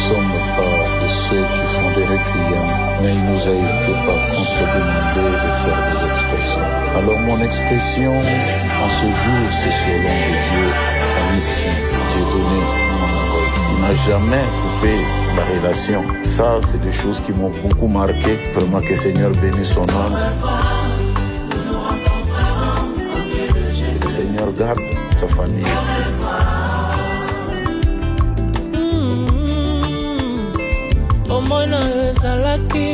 sommes pas de ceux qui font des requiem, mais il nous a été par contre demandé de faire des expressions. Alors mon expression en ce jour, c'est sur le nom de Dieu, Amici, Dieudonné Mwanangoy. Il n'a jamais coupé la relation. Ça, c'est des choses qui m'ont beaucoup marqué. Vraiment que le Seigneur bénisse son âme. Et le Seigneur garde sa famille aussi. Omona ezalaki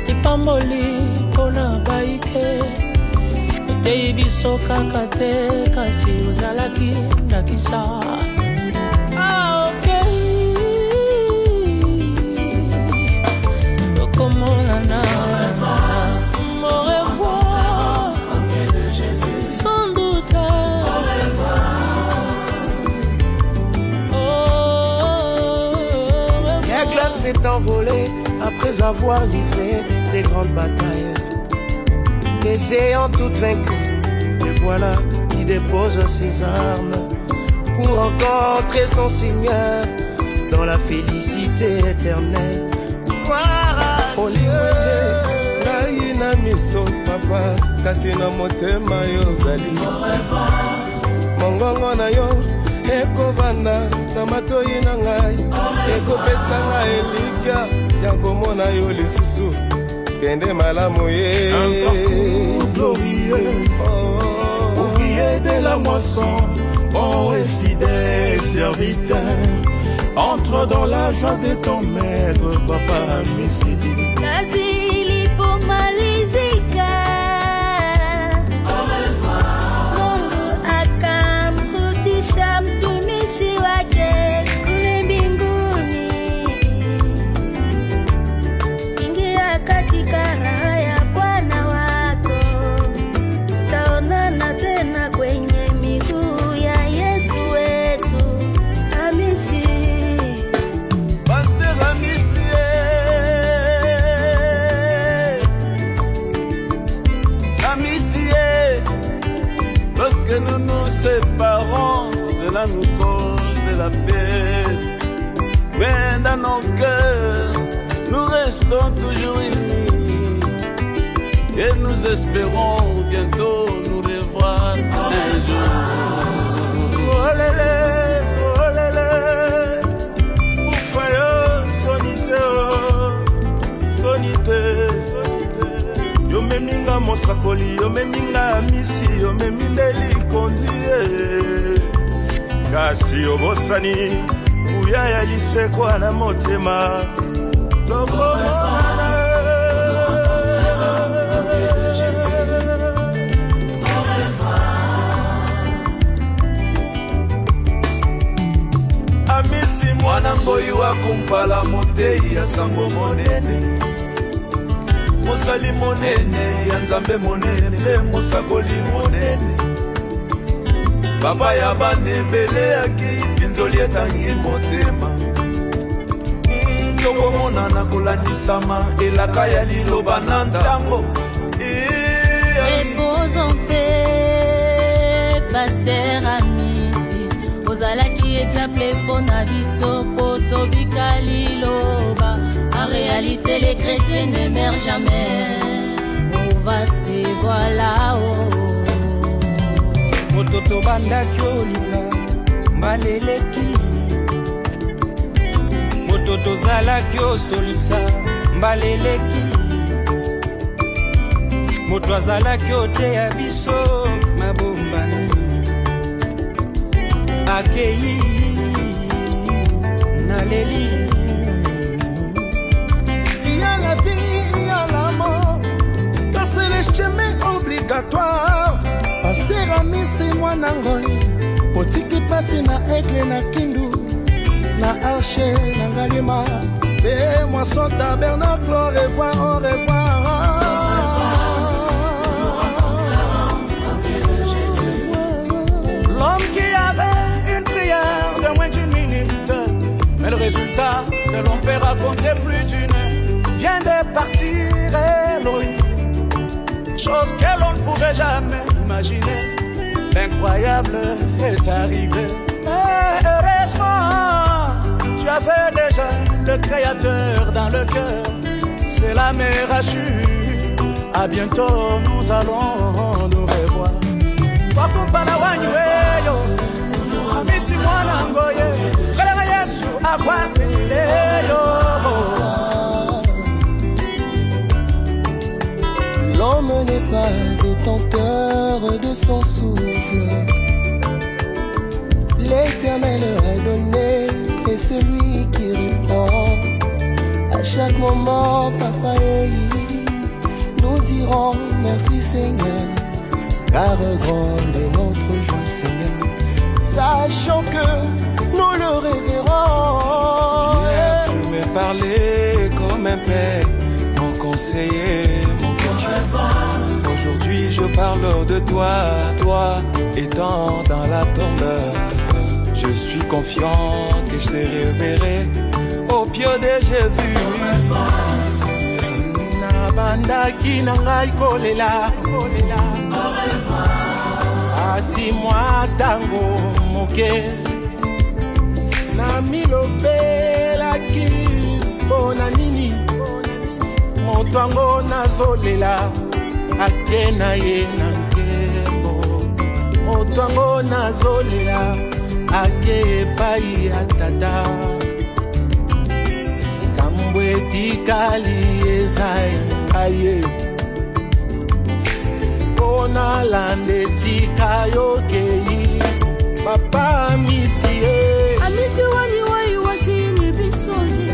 ipamboli pona baike Otei biso kaka te kasi ozalaki ndakisa ok Tokomona na Au revoir Sans doute s'est envolé après avoir livré des grandes batailles. Les ayant toutes vaincues, et voilà, il dépose ses armes pour rencontrer son Seigneur dans la félicité éternelle. Oliwele, naina miso papa, kasi na motema yo zali. Mongongo na yo, ekovanda na matoi na ngai ekopesa ngai elikya ya komona yo lisusu kende malamu ye glorieux ouvrier de la moisson bon et fidèle serviteur entre dans la joie de ton maître papa Amici Nazili pomalizika mtumishi wake kule mbinguni, ingia katika raha ya Bwana wako, utaonana tena kwenye miguu ya Yesu wetu. Amici, Pasteur Amici, Amici, lorsque nous nous séparons, cela nous cause de la peine. Mais dans nos cœurs, nous restons toujours unis. Et nous espérons bientôt nous revoir un jour. Oh lélé, Oufayo, sonité, sonité. Yo meminga mosakoli, yo meminga Amici, yo memindeli kondie. Kasi obosani uya ya lisekwa na motema tokomona Amici mwana ngoyi wa kumpala motei ya sango monene mosali monene ya nzambe monene mosakoli monene Baba ya banebele yaki binzoli etangi motema Tokomona na kolandisama elaka ya liloba na ntango Reposons paix, Pasteur Amici ozalaki exemple pona biso po tobika liloba. En réalité les chrétiens ne meurent jamais, on va se voir là-haut. Mototo bandaki olinga mbaleleki mototo zalaki osolisa mbaleleki moto azalaki oteya biso mabombani akei naleli il y a la vie, il y a la mort, car c'est le chemin obligatoire. Pasteur Amici Mwanangoy otiki pasi na aigle na kindu na arche na ngalima pe moisson tabernacle au revoir, au revoir. L'homme qui avait une prière de moins d'une minute, mais le résultat que l'on peut raconter plus d'une vient de partir Elohim, chose que l'on ne pouvait jamais imaginer. L'incroyable est arrivé. Mais heureusement, tu avais déjà le Créateur dans le cœur, c'est la mer assure. À bientôt, nous allons nous revoir. Wakupana wanyweyo, amisi mwana ngoye, kalanga Yesu akwakenileyo. L'homme n'est pas détenteur de son souffle. L'Éternel a donné et c'est lui qui reprend. À chaque moment, Papa Eli, nous dirons merci Seigneur, car grande est notre joie Seigneur, sachant que nous le révérons. Hier tu m'as parlé comme un père, mon conseiller, mon coach. Aujourd'hui je parle de toi, toi étant dans la tombe. Je suis confiant que je te reverrai au pied de Jésus. Nabandaki nangai kolela, asi mwa tango moke namilobelaki mpona nini moto ango nazolela ake na ye na nkembo, moto ango nazolela ake epai ya tata. Likambo etikali eza engaye mpona landa esika yokei Papa Misie. Amisi wani wai washini bisoji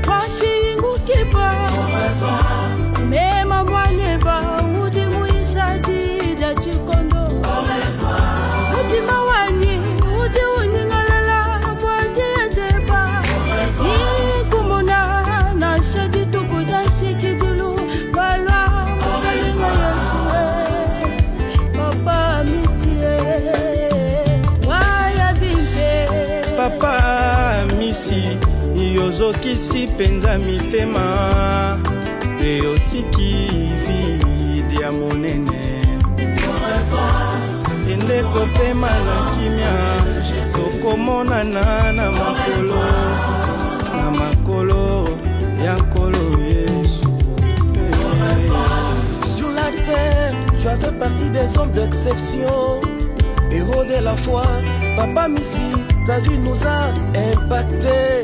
washingu kipa mema mwaneba udi muisha dida chikondo udi mawani udi uningalala mwadi edeba kumona na shadi tukuda shikidulu balwa mkalinga Yesue Papa Misie. Papa Misi yozokisi penza mitema pe otiki vide ya monene ende kopema na kimia sokomonana na makolo ya nkolo Yesu. Sur la terre, tu as fait partie des hommes d'exception, héros de la foi. Papa Missi, ta vie nous a impacté,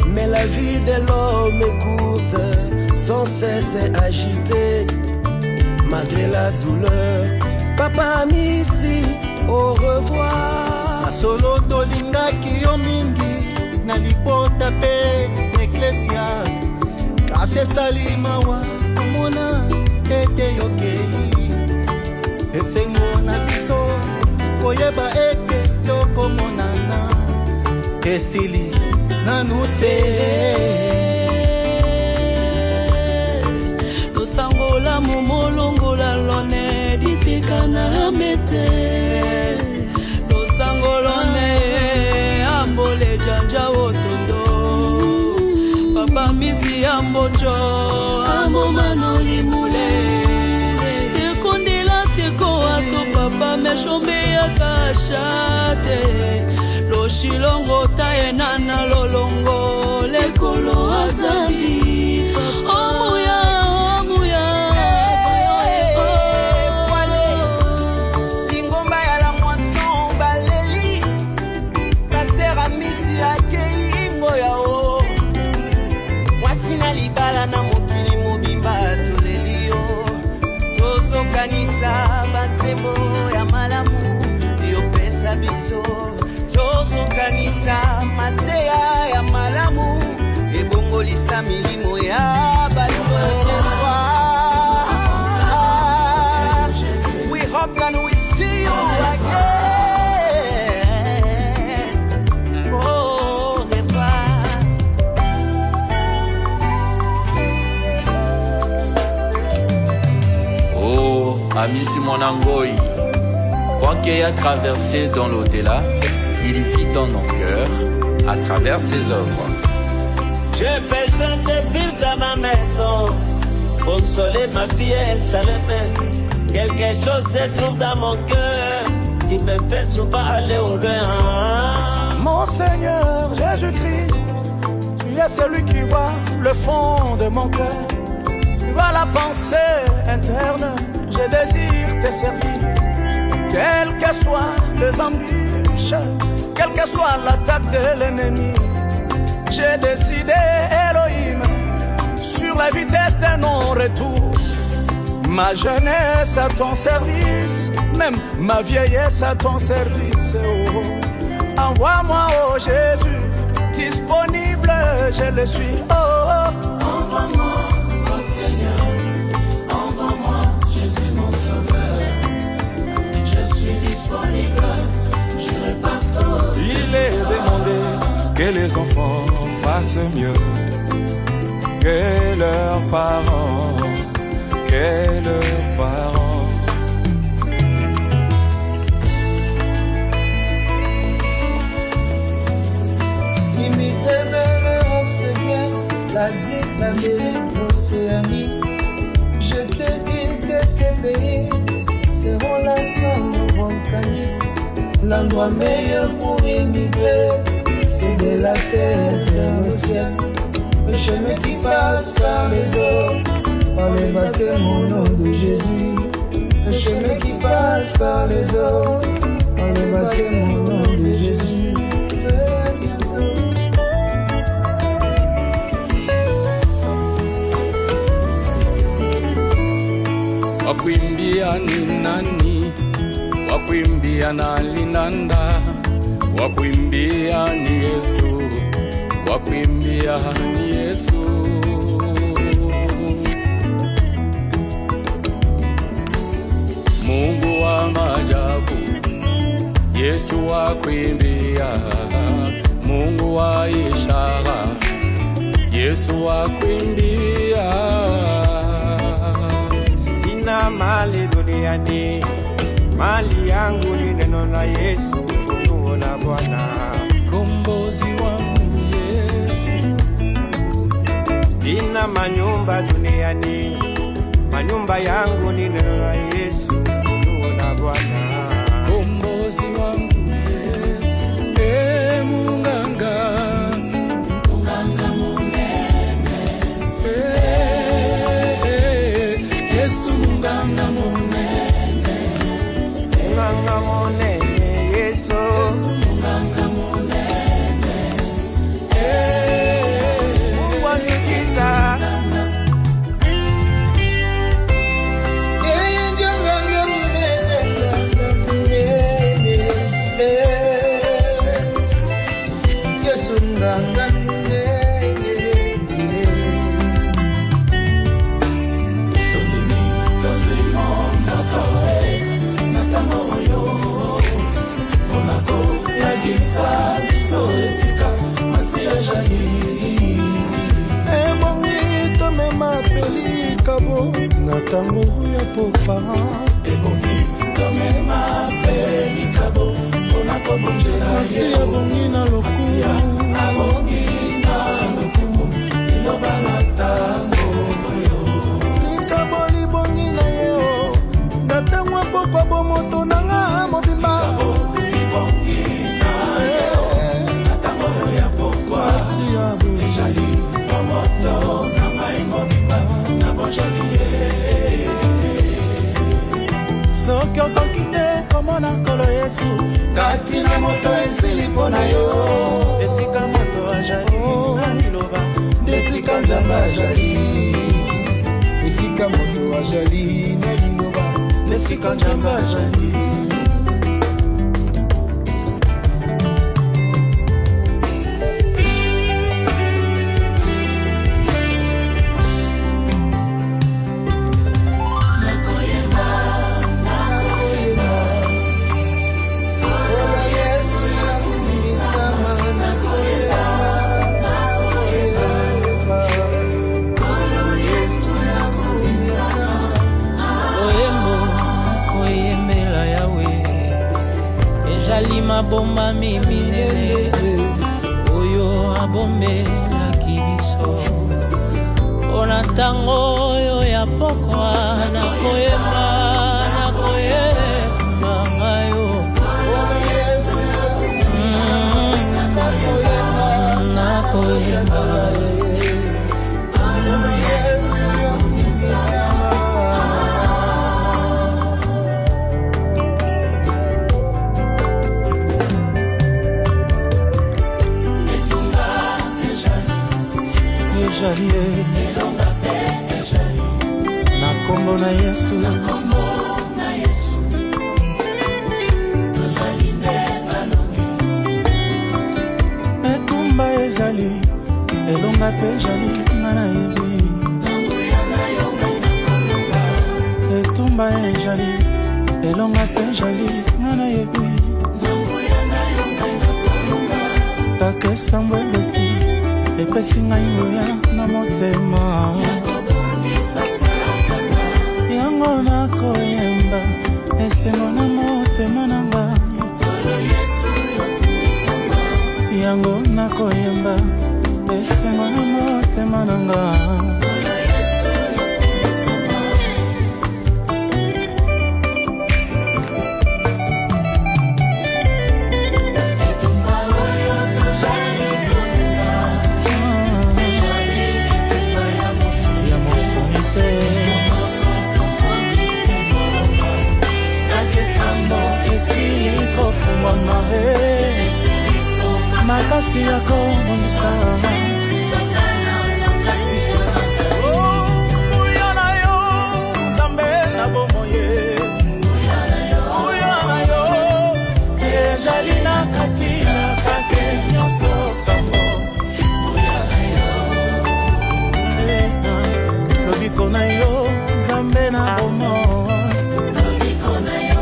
mais la vie de l'homme écoute sans cesse agitée, malgré la douleur. Papa Missi, au revoir. Solo tolingaki yo mingi na lipota pe eklesia kasi esali mawa komona ete yokei esengo na biso koyeba ete tokomonana esili nanu te. Tosangola momolongola lone ditika na mete tosangolone ambole janja otondo Papa Misi ambojo amomano limule tekondela teko ato Papa meshombe ya kashate loshilongo tayenana lolongo lekolo azambi omuya Lingomba ya la moisson baleli Pasteur Amisi akei ngoya o mwasina libala na mokili mobimba tolelio tozokanisa banzembo ya malamu yopesa biso tozokanisa mateya ya malamu ebongolisa milimo ya bato. We hope that we see you again. Au revoir. Oh, Amisi Mwanangoi, quoi qu'il ait traversé dans l'au-delà, il vit dans nos cœurs à travers ses œuvres. J'ai besoin de vivre dans ma maison, consoler ma fille, elle s'allume. Quelque chose se trouve dans mon cœur qui me fait souvent aller au loin. Mon Seigneur Jésus-Christ, tu es celui qui voit le fond de mon cœur. Tu vois la pensée interne, je désire te servir. Quelles que soient les embûches, quelle que soit l'attaque de l'ennemi, j'ai décidé, Elohim, sur la vitesse de non-retour. Ma jeunesse à ton service, même ma vieillesse à ton service. Oh, oh. Envoie-moi, oh Jésus, disponible, je le suis. Oh, oh. Envoie-moi, oh Seigneur, envoie-moi, Jésus mon sauveur. Je suis disponible, j'irai partout. Il est demandé que les enfants fassent mieux que leurs parents, que leurs parents. Imiter vers l'Europe, c'est bien, l'Asie, l'Amérique, l'Océanie. Je te dis que ces pays seront la cendre volcanique. L'endroit meilleur pour immigrer, c'est de la terre vers le ciel. Le chemin qui passe par les eaux, par les baptêmes au nom de Jésus. Le chemin qui passe par les eaux, par les baptêmes au nom de Jésus. Très bientôt. Wakwimbia ni nani? Wakwimbia na linanda. Wakwimbia ni Yesu. Wakwimbia ni Yesu. Mungu wa maajabu, Yesu wakwimbia. Mungu wa ishara, Yesu wakwimbia. Sina mali duniani, mali yangu ni neno la Yesu, funguo la Bwana, kombozi wangu Yesu. Sina manyumba duniani, manyumba yangu ni neno la Yesu, funguo la Bwana, kombozi wangu Yesu. Munganga, Munganga munene, Yesu munganga munene, munganga munene Yesu, Munganga munene, Mungu wa miujiza. Ebongi tomema peli kabo na tango ya popa. ebongi tomema peli kabo mpona kobonzela Masi abongi na Masia lokumu, abongi na lokumu liloba na tango oyo likabo libongi na ye na tango ya pokwa bomoto nanga mobimba. libongi na yo na tango ya pokwa Masi abongi ezali momoto na ngai mobimba na bonzeli ye. soki okoki te komona nkolo Yesu kati na moto esili mpo na yo esika moto azali na liloba, esika nzambe azali esika moto azali na liloba, Nesika nzambe azali. mabomba minene oyo abomelaki biso mpona ntango oyo ya pokwa nakoyeba ngayo nakoyeba ezali na kombo na Yesu etumba ezali elonga pe ezali nga na yebi etumba ezali elonga pe ezali nga na yebi takesambo eloti epesi ngai ngoya na motema yango nakoyemba esengo na motema na ngai yango nakoyemba esengo na motema na ngai makasi ya kobongisa buya na yo nzambe na bomoye buya na yo ezali na kati na kake nyonso sambo buya na yo lobiko na yo nzambe na bomoye lobiko na yo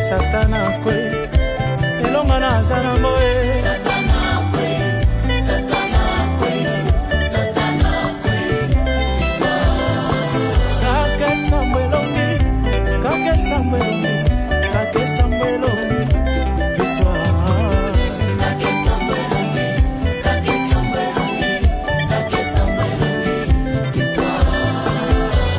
Satana kwe elonga na zana moe Satana kwe kake samwelongi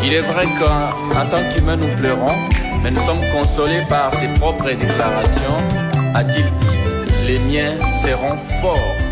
Il est vrai qu'en tant qu'humains nous pleurons, mais nous sommes consolés par ses propres déclarations. A-t-il dit, les miens seront forts.